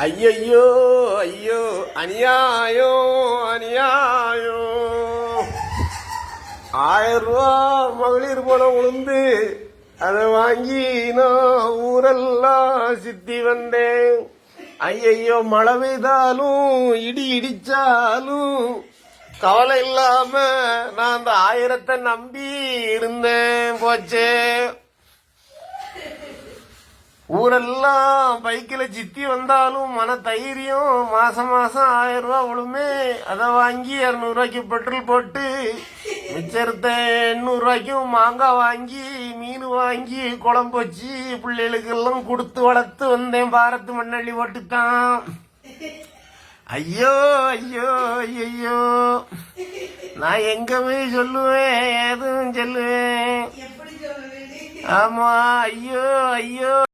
ஐயோ ஐயோ அநியாயோ அநியாயோ 1000 ரூபா மகளிர் பணம் உளுந்து அதை வாங்கி நான் ஊரெல்லாம் சுத்தி வந்தேன். ஐயையோ மழை பெய்தாலும் இடி இடிச்சாலும் கவலை இல்லாம நான் அந்த 1000 நம்பி இருந்தேன். போச்சே ஊரெல்லாம் பைக்கில சித்தி வந்தாலும் மன தைரியம். மாசம் 1000 ரூபா விழுமே. அதை வாங்கி 200 ரூபாய்க்கு பெட்ரோல் போட்டு மிச்சத்தை 800 ரூபாய்க்கும் மாங்காய் வாங்கி மீன் வாங்கி குழம்பு வச்சு பிள்ளைகளுக்கு எல்லாம் கொடுத்து வளர்த்து வந்தேன். பாரத்து மண்ணள்ளி போட்டுத்தான். ஐயோ ஐயோ ஐயோ நான் எங்க போய் சொல்லுவேன், எதுவும் சொல்லுவேன். ஆமா ஐயோ ஐயோ.